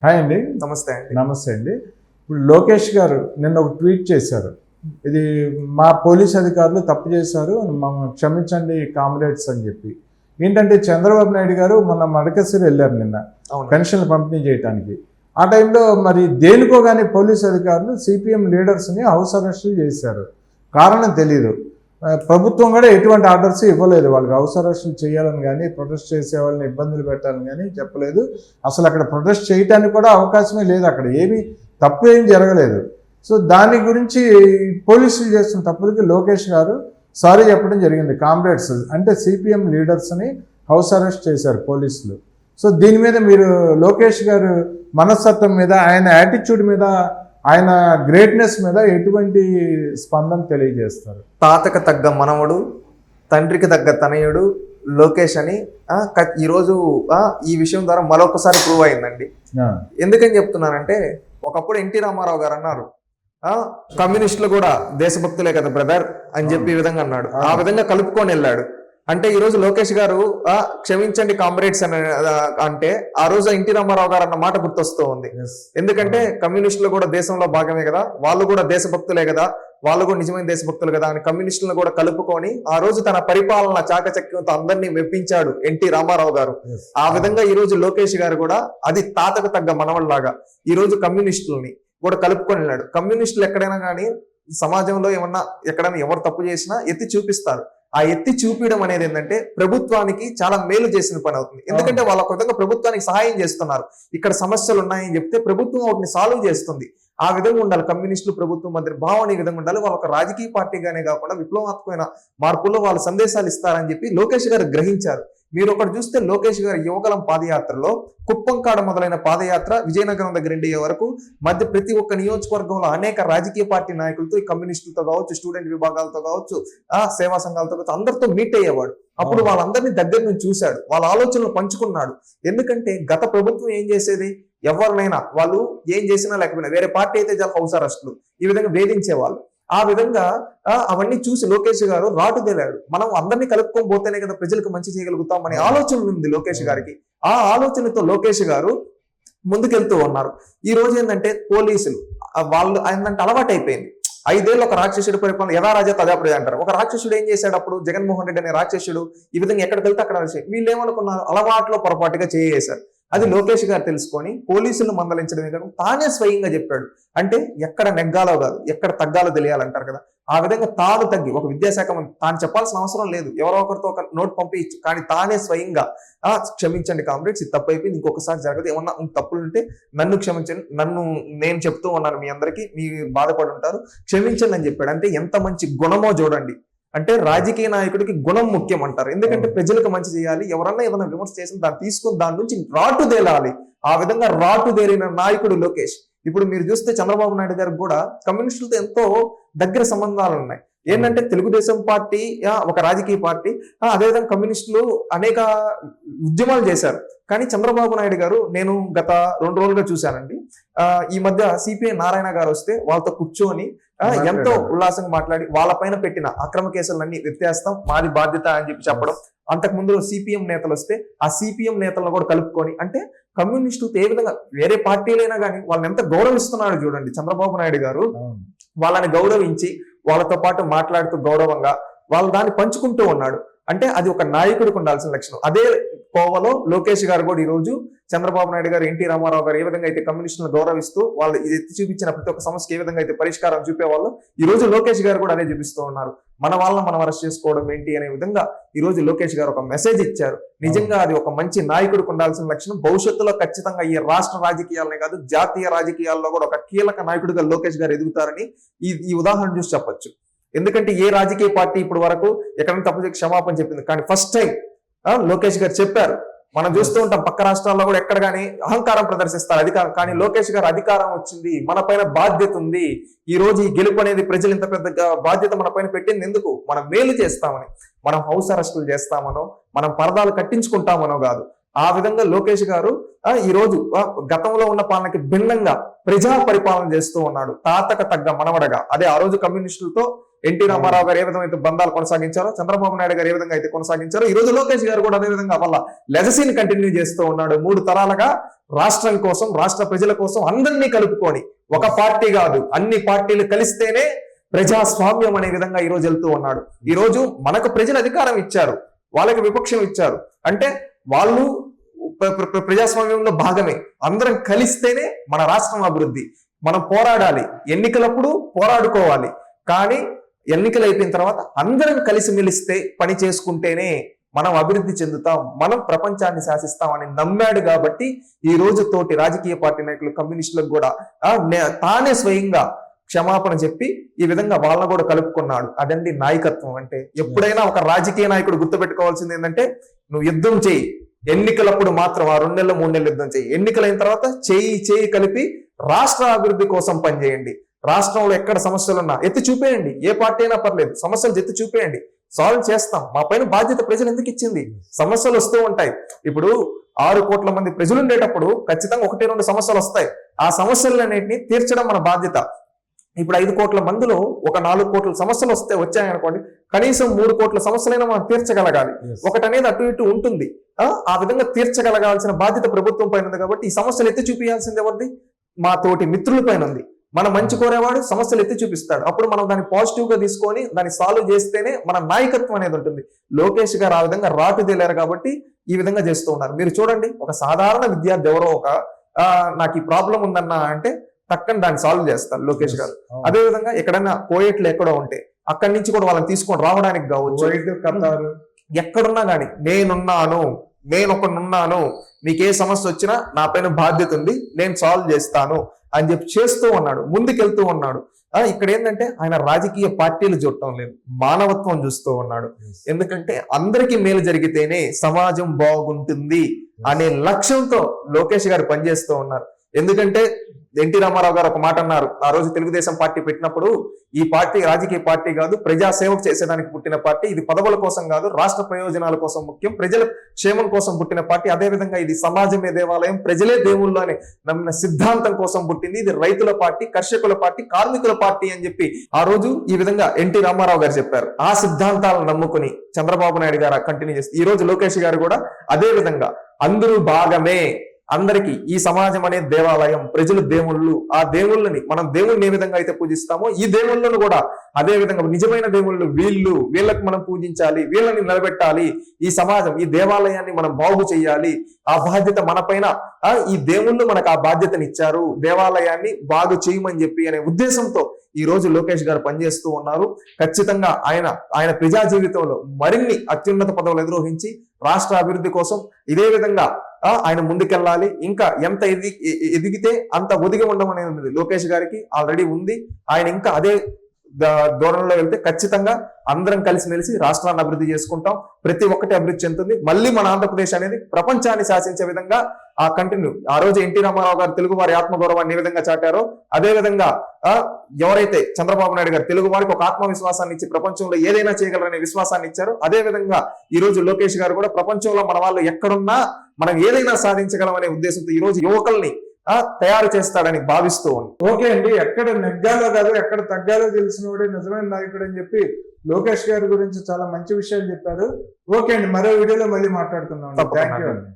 Hi అండి. నమస్తే అండి. నమస్తే అండి. ఇప్పుడు లోకేష్ గారు నిన్న ఒక ట్వీట్ చేశారు. ఇది మా పోలీస్ అధికారులు తప్పు చేశారు, మమ్మల్ని క్షమించండి కామ్రేడ్స్ అని చెప్పి. ఏంటంటే చంద్రబాబు నాయుడు గారు మొన్న మడకసిరి వెళ్ళారు నిన్న పెన్షన్లు పంపిణీ చేయడానికి. ఆ టైంలో మరి దేనికో కానీ పోలీస్ అధికారులు సిపిఎం లీడర్స్ని హౌస్ అరెస్టులు చేశారు. కారణం తెలీదు. ప్రభుత్వం కూడా ఎటువంటి ఆర్డర్స్ ఇవ్వలేదు, వాళ్ళకి హౌస్ అరెస్టులు చేయాలని కానీ ప్రొటెస్ట్ చేసే వాళ్ళని ఇబ్బందులు పెట్టాలని కానీ చెప్పలేదు. అసలు అక్కడ ప్రొటెస్ట్ చేయడానికి కూడా అవకాశమే లేదు, అక్కడ ఏమీ తప్పు ఏం జరగలేదు. సో దాని గురించి పోలీసులు చేస్తున్న తప్పులకి లోకేష్ గారు సారీ చెప్పడం జరిగింది. కామ్రేడ్స్ అంటే సిపిఎం లీడర్స్ని హౌస్ అరెస్ట్ చేశారు పోలీసులు. సో దీని మీద మీరు లోకేష్ గారు మనస్తత్వం మీద, ఆయన యాటిట్యూడ్ మీద, ఆయన గ్రేట్నెస్ మీద ఎటువంటి స్పందన తెలియజేస్తారు? తాతకు తగ్గ మనవడు, తండ్రికి తగ్గ తనయుడు లోకేష్ అని ఈరోజు ఈ విషయం ద్వారా మరొకసారి ప్రూవ్ అయిందండి. ఎందుకని చెప్తున్నానంటే, ఒకప్పుడు ఎన్టీ రామారావు గారు అన్నారు, కమ్యూనిస్టులు కూడా దేశభక్తులే కదా బ్రదర్ అని చెప్పి ఈ విధంగా అన్నాడు. ఆ విధంగా కలుపుకొని వెళ్ళాడు. అంటే ఈ రోజు లోకేష్ గారు క్షమించండి కామ్రేడ్స్ అని అంటే ఆ రోజు ఎన్టీ రామారావు గారు అన్న మాట గుర్తొస్తూ ఉంది. ఎందుకంటే కమ్యూనిస్టులు కూడా దేశంలో భాగమే కదా, వాళ్ళు కూడా దేశభక్తులే కదా, వాళ్ళు కూడా నిజమైన దేశభక్తులు కదా అని కమ్యూనిస్టులను కూడా కలుపుకొని ఆ రోజు తన పరిపాలన చాకచక్యంతో అందరినీ మెప్పించాడు ఎన్టీ రామారావు గారు. ఆ విధంగా ఈ రోజు లోకేష్ గారు కూడా అది తాతకు తగ్గ మనవల్లాగా ఈ రోజు కమ్యూనిస్టులని కూడా కలుపుకొని వెళ్ళాడు. కమ్యూనిస్టులు ఎక్కడైనా కానీ సమాజంలో ఏమన్నా ఎక్కడైనా ఎవరు తప్పు చేసినా ఎత్తి చూపిస్తారు. ఆ ఎత్తి చూపించడం అనేది ఏంటంటే ప్రభుత్వానికి చాలా మేలు చేసిన పని అవుతుంది. ఎందుకంటే వాళ్ళ విధంగా ప్రభుత్వానికి సహాయం చేస్తున్నారు. ఇక్కడ సమస్యలు ఉన్నాయని చెప్తే ప్రభుత్వం వాటిని సాల్వ్ చేస్తుంది. ఆ విధంగా ఉండాలి కమ్యూనిస్టులు ప్రభుత్వం మధ్య భావన, ఈ విధంగా ఉండాలి. వాళ్ళ ఒక రాజకీయ పార్టీగానే కాకుండా విప్లవాత్మకమైన మార్పుల్లో వాళ్ళ సందేశాలు ఇస్తారని చెప్పి లోకేష్ గారు గ్రహించారు. మీరు ఒకటి చూస్తే లోకేష్ గారి యువగలం పాదయాత్రలో కుప్పంకాడ మొదలైన పాదయాత్ర విజయనగరం దగ్గర ఇండియా వరకు మధ్య ప్రతి ఒక్క నియోజకవర్గంలో అనేక రాజకీయ పార్టీ నాయకులతో, ఈ కమ్యూనిస్టులతో కావచ్చు, స్టూడెంట్ విభాగాలతో కావచ్చు, సేవా సంఘాలతో కావచ్చు, అందరితో మీట్ అయ్యేవాడు. అప్పుడు వాళ్ళందరినీ దగ్గర నుంచి చూశాడు, వాళ్ళ ఆలోచనలు పంచుకున్నాడు. ఎందుకంటే గత ప్రభుత్వం ఏం చేసేది, ఎవరినైనా వాళ్ళు ఏం చేసినా లేకపోయినా వేరే పార్టీ అయితే చాలా హౌస్ అరెస్టులు ఈ విధంగా వేధించేవాళ్ళు. ఆ విధంగా అవన్నీ చూసి లోకేష్ గారు రాటుదేలాడు. మనం అందరినీ కలుపుకొని పోతేనే కదా ప్రజలకు మంచి చేయగలుగుతాం అనే ఆలోచన ఉంది లోకేష్ గారికి. ఆ ఆలోచనతో లోకేష్ గారు ముందుకెళ్తూ ఉన్నారు. ఈ రోజు ఏంటంటే పోలీసులు వాళ్ళు ఏంటంటే అలవాటు అయిపోయింది. 5 ఏళ్ళు ఒక రాక్షసుడి పరిపాలన, యథా రాజా తదా ప్రజ అంటారు. ఒక రాక్షసుడు ఏం చేశాడు అప్పుడు, జగన్మోహన్ రెడ్డి అనే రాక్షసుడు ఈ విధంగా ఎక్కడికి వెళ్తే అక్కడ వీళ్ళు ఏమనుకున్నారు, అలవాట్లో పొరపాటుగా చేసేశారు. అది లోకేష్ గారు తెలుసుకొని పోలీసులను మందలించడమే కాకుండా తానే స్వయంగా చెప్పాడు. అంటే ఎక్కడ నెగ్గాలో కాదు, ఎక్కడ తగ్గాలో తెలియాలంటారు కదా, ఆ విధంగా తాను తగ్గి, ఒక విద్యాశాఖ మంత్రి తాను చెప్పాల్సిన అవసరం లేదు, ఎవరో ఒకరితో ఒక నోట్ పంపించు, కానీ తానే స్వయంగా క్షమించండి కామ్రేడ్స్, ఇది తప్పు అయిపోయింది, ఇంకొకసారి జరగదు, ఏమన్నా తప్పులు ఉంటే నన్ను క్షమించండి, నేను చెప్తూ ఉన్నాను మీ అందరికీ, మీరు బాధపడి ఉంటారు, క్షమించండి అని చెప్పాడు. అంటే ఎంత మంచి గుణమో చూడండి. అంటే రాజకీయ నాయకుడికి గుణం ముఖ్యం అంటారు. ఎందుకంటే ప్రజలకు మంచి చేయాలి, ఎవరన్నా ఏదైనా విమర్శ చేసిన దాన్ని తీసుకుని దాని నుంచి రాటుదేలాలి. ఆ విధంగా రాటుదేలిన నాయకుడు లోకేష్. ఇప్పుడు మీరు చూస్తే చంద్రబాబు నాయుడు గారికి కూడా కమ్యూనిస్టులతో ఎంతో దగ్గర సంబంధాలు ఉన్నాయి. ఏంటంటే తెలుగుదేశం పార్టీ ఒక రాజకీయ పార్టీ, అదేవిధంగా కమ్యూనిస్టులు అనేక ఉద్యమాలు చేశారు. కానీ చంద్రబాబు నాయుడు గారు, నేను గత 2 రోజులుగా చూశానండి, ఈ మధ్య సిపిఐ నారాయణ గారు వస్తే వాళ్ళతో కూర్చొని ఎంతో ఉల్లాసంగా మాట్లాడి వాళ్ళపైన పెట్టిన అక్రమ కేసులన్నీ ఎత్తేస్తాం, మాది బాధ్యత అని చెప్పి చెప్పడం. అంతకు ముందు సిపిఎం నేతలు వస్తే ఆ సిపిఎం నేతలను కూడా కలుపుకొని, అంటే కమ్యూనిస్టులతో ఏ విధంగా వేరే పార్టీలైనా కానీ వాళ్ళని ఎంత గౌరవిస్తున్నాడు చూడండి చంద్రబాబు నాయుడు గారు. వాళ్ళని గౌరవించి వాళ్ళతో పాటు మాట్లాడుతూ గౌరవంగా వాళ్ళు దాన్ని పంచుకుంటూ ఉన్నాడు. అంటే అది ఒక నాయకుడికి ఉండాల్సిన లక్షణం. అదే కోవలో లోకేష్ గారు కూడా ఈ రోజు చంద్రబాబు నాయుడు గారు, ఎన్టీ రామారావు గారు ఏ విధంగా అయితే కమ్యూనిస్టులను గౌరవిస్తూ వాళ్ళు ఎత్తి చూపించిన ప్రతి ఒక్క సమస్యకి ఏ విధంగా అయితే పరిష్కారం చూపేవాళ్ళు, ఈ రోజు లోకేష్ గారు కూడా అదే చూపిస్తూ ఉన్నారు. మన వాళ్ళని మనం అరెస్ట్ చేసుకోవడం ఏంటి అనే విధంగా ఈ రోజు లోకేష్ గారు ఒక మెసేజ్ ఇచ్చారు. నిజంగా అది ఒక మంచి నాయకుడికి ఉండాల్సిన లక్షణం. భవిష్యత్తులో ఖచ్చితంగా ఈ రాష్ట్ర రాజకీయాలనే కాదు, జాతీయ రాజకీయాల్లో కూడా ఒక కీలక నాయకుడిగా లోకేష్ గారు ఎదుగుతారని ఈ ఉదాహరణ చూసి చెప్పొచ్చు. ఎందుకంటే ఏ రాజకీయ పార్టీ ఇప్పుడు వరకు ఎక్కడైనా తప్పు చేసి క్షమాపణ చెప్పింది, కానీ ఫస్ట్ టైం లోకేష్ గారు చెప్పారు. మనం చూస్తూ ఉంటాం పక్క రాష్ట్రాల్లో కూడా ఎక్కడ కానీ అహంకారం ప్రదర్శిస్తారు అధికారం, కానీ లోకేష్ గారు అధికారం వచ్చింది, మన పైన బాధ్యత ఉంది, ఈ రోజు ఈ గెలుపు అనేది ప్రజలు ఇంత పెద్ద బాధ్యత మన పైన పెట్టింది ఎందుకు, మనం మేలు చేస్తామని, మనం హౌస్ అరెస్టులు చేస్తామనో, మనం పరదాలు కట్టించుకుంటామనో కాదు. ఆ విధంగా లోకేష్ గారు ఈ రోజు గతంలో ఉన్న పాలనకి భిన్నంగా ప్రజా పరిపాలన చేస్తూ ఉన్నాడు, తాతకు తగ్గ మనవడగా. అదే ఆ రోజు కమ్యూనిస్టులతో ఎన్టీ రామారావు గారు ఏ విధమైన బంధాలు కొనసాగించారో, చంద్రబాబు నాయుడు గారు ఏ విధంగా అయితే కొనసాగించారో, ఈ రోజు లోకేష్ గారు కూడా అదే విధంగా వాళ్ళ లెగసీని కంటిన్యూ చేస్తూ ఉన్నాడు. 3 తరాలుగా రాష్ట్రం కోసం, రాష్ట్ర ప్రజల కోసం అందరినీ కలుపుకొని, ఒక పార్టీ కాదు అన్ని పార్టీలు కలిస్తేనే ప్రజాస్వామ్యం అనే విధంగా ఈ రోజు వెళ్తూ ఉన్నాడు. ఈ రోజు మనకు ప్రజలు అధికారం ఇచ్చారు, వాళ్ళకి విపక్షం ఇచ్చారు అంటే వాళ్ళు ప్రజాస్వామ్యంలో భాగమే. అందరం కలిస్తేనే మన రాష్ట్రం అభివృద్ధి. మనం పోరాడాలి, ఎన్నికలప్పుడు పోరాడుకోవాలి, కానీ ఎన్నికలు అయిపోయిన తర్వాత అందరం కలిసిమెలిస్తే పని చేసుకుంటేనే మనం అభివృద్ధి చెందుతాం, మనం ప్రపంచాన్ని శాసిస్తాం అని నమ్మాడు. కాబట్టి ఈ రోజు తోటి రాజకీయ పార్టీ నాయకులు, కమ్యూనిస్టులకు కూడా తానే స్వయంగా క్షమాపణ చెప్పి ఈ విధంగా వాళ్ళని కూడా కలుపుకున్నాడు. అదండి నాయకత్వం అంటే. ఎప్పుడైనా ఒక రాజకీయ నాయకుడు గుర్తుపెట్టుకోవాల్సింది ఏంటంటే, నువ్వు యుద్ధం చేయి, ఎన్నికలప్పుడు మాత్రం ఆ 2 నెలలు 3 నెలలు యుద్ధం చేయి, ఎన్నికలైన తర్వాత చేయి కలిపి రాష్ట్ర అభివృద్ధి కోసం పనిచేయండి. రాష్ట్రంలో ఎక్కడ సమస్యలు ఉన్నా ఎత్తి చూపేయండి, ఏ పార్టీ అయినా పర్లేదు, సమస్యలు ఎత్తి చూపేయండి, సాల్వ్ చేస్తాం. మా పైన బాధ్యత ప్రజలు ఎందుకు ఇచ్చింది? సమస్యలు వస్తూ ఉంటాయి. ఇప్పుడు 6 కోట్ల మంది ప్రజలు ఉండేటప్పుడు ఖచ్చితంగా 1-2 సమస్యలు వస్తాయి. ఆ సమస్యలన్నింటినీ తీర్చడం మన బాధ్యత. ఇప్పుడు 5 కోట్ల మందిలో ఒక 4 కోట్ల సమస్యలు వచ్చాయనుకోండి, కనీసం 3 కోట్ల సమస్యలైనా మనం తీర్చగలగాలి. ఒకటి అనేది అటు ఇటు ఉంటుంది. ఆ విధంగా తీర్చగలగాల్సిన బాధ్యత ప్రభుత్వం పైన ఉంది. కాబట్టి ఈ సమస్యలు ఎత్తి చూపించాల్సింది ఎవరిది? మా తోటి మిత్రుల పైన ఉంది. మన మంచి కోరేవాడు సమస్యలు ఎత్తి చూపిస్తాడు. అప్పుడు మనం దాన్ని పాజిటివ్ గా తీసుకొని దాన్ని సాల్వ్ చేస్తేనే మన నాయకత్వం అనేది ఉంటుంది. లోకేష్ గారు ఆ విధంగా రాటుదేలారు కాబట్టి ఈ విధంగా చేస్తూ ఉన్నారు. మీరు చూడండి, ఒక సాధారణ విద్యార్థి ఎవరో నాకు ఈ ప్రాబ్లం ఉందన్నా అంటే టక్కని దాన్ని సాల్వ్ చేస్తారు లోకేష్ గారు. అదే విధంగా ఎక్కడైనా కోయట్లు ఎక్కడో ఉంటే అక్కడి నుంచి కూడా వాళ్ళని తీసుకొని రావడానికి కావచ్చు, ఎక్కడున్నా కానీ నేనొకడున్నాను, మీకు ఏ సమస్య వచ్చినా నా పైన బాధ్యత ఉంది, నేను సాల్వ్ చేస్తాను అని చెప్పి చేస్తూ ఉన్నాడు, ముందుకెళ్తూ ఉన్నాడు. ఇక్కడ ఏంటంటే ఆయన రాజకీయ పార్టీలు చూడటం లేదు, మానవత్వం చూస్తూ ఉన్నాడు. ఎందుకంటే అందరికీ మేలు జరిగితేనే సమాజం బాగుంటుంది అనే లక్ష్యంతో లోకేష్ గారు పనిచేస్తూ ఉన్నారు. ఎందుకంటే ఎన్టీ రామారావు గారు ఒక మాట అన్నారు, ఆ రోజు తెలుగుదేశం పార్టీ పెట్టినప్పుడు, ఈ పార్టీ రాజకీయ పార్టీ కాదు, ప్రజాసేవ చేసేదానికి పుట్టిన పార్టీ, ఇది పదవుల కోసం కాదు, రాష్ట్ర ప్రయోజనాల కోసం ముఖ్యం, ప్రజల క్షేమం కోసం పుట్టిన పార్టీ, అదే విధంగా ఇది సమాజమే దేవాలయం, ప్రజలే దేవుళ్ళు అని నమ్మిన సిద్ధాంతం కోసం పుట్టింది, ఇది రైతుల పార్టీ, కర్షకుల పార్టీ, కార్మికుల పార్టీ అని చెప్పి ఆ రోజు ఈ విధంగా ఎన్టీ రామారావు గారు చెప్పారు. ఆ సిద్ధాంతాలను నమ్ముకుని చంద్రబాబు నాయుడు గారు కంటిన్యూ చేస్తారు. ఈ రోజు లోకేష్ గారు కూడా అదే విధంగా అందరూ భాగమే, అందరికీ ఈ సమాజం అనే దేవాలయం, ప్రజలు దేవుళ్ళు, ఆ దేవుళ్ళని మనం దేవుళ్ళని ఏ విధంగా అయితే పూజిస్తామో ఈ దేవుళ్ళను కూడా అదే విధంగా నిజమైన దేవుళ్ళు వీళ్ళకి మనం పూజించాలి, వీళ్ళని నిలబెట్టాలి, ఈ సమాజం ఈ దేవాలయాన్ని మనం బాగు చేయాలి, ఆ బాధ్యత మన పైన, ఈ దేవుళ్ళు మనకు ఆ బాధ్యతని ఇచ్చారు, దేవాలయాన్ని బాగు చేయమని చెప్పి అనే ఉద్దేశంతో ఈ రోజు లోకేష్ గారు పనిచేస్తూ ఉన్నారు. ఖచ్చితంగా ఆయన ప్రజా జీవితంలో మరిన్ని అత్యున్నత పదవులు ఎదురోహించి రాష్ట్ర అభివృద్ధి కోసం ఇదే విధంగా ఆయన ముందుకెళ్ళాలి. ఇంకా ఎంత ఎదిగితే అంత ఒదిగి ఉండడం అనేది లోకేష్ గారికి ఆల్రెడీ ఉంది. ఆయన ఇంకా అదే ధోరణిలో వెళ్తే ఖచ్చితంగా అందరం కలిసిమెలిసి రాష్ట్రాన్ని అభివృద్ధి చేసుకుంటాం, ప్రతి ఒక్కటి అభివృద్ధి చెందుతుంది. మళ్ళీ మన ఆంధ్రప్రదేశ్ అనేది ప్రపంచాన్ని శాసించే విధంగా కంటిన్యూ. ఆ రోజు ఎన్టీ రామారావు గారు తెలుగు వారి ఆత్మగౌరవాన్ని ఏ విధంగా చాటారో అదే విధంగా ఎవరైతే చంద్రబాబు నాయుడు గారు తెలుగు వారికి ఒక ఆత్మవిశ్వాసాన్ని ఇచ్చి ప్రపంచంలో ఏదైనా చేయగలరనే విశ్వాసాన్ని ఇచ్చారు, అదే విధంగా ఈ రోజు లోకేష్ గారు కూడా ప్రపంచంలో మన వాళ్ళు ఎక్కడున్నా మనం ఏదైనా సాధించగలం అనే ఉద్దేశంతో ఈ రోజు యువకుల్ని తయారు చేస్తాడని భావిస్తూ ఉంది. ఓకే అండి, ఎక్కడ నెగ్గాలో కాదు ఎక్కడ తగ్గాలో తెలిసినోడే నిజమైన నాయకుడు అని చెప్పి లోకేష్ గారి గురించి చాలా మంచి విషయాలు చెప్పారు. ఓకే అండి, మరో వీడియోలో మళ్ళీ మాట్లాడుకుందాం. థ్యాంక్ యూ అండి.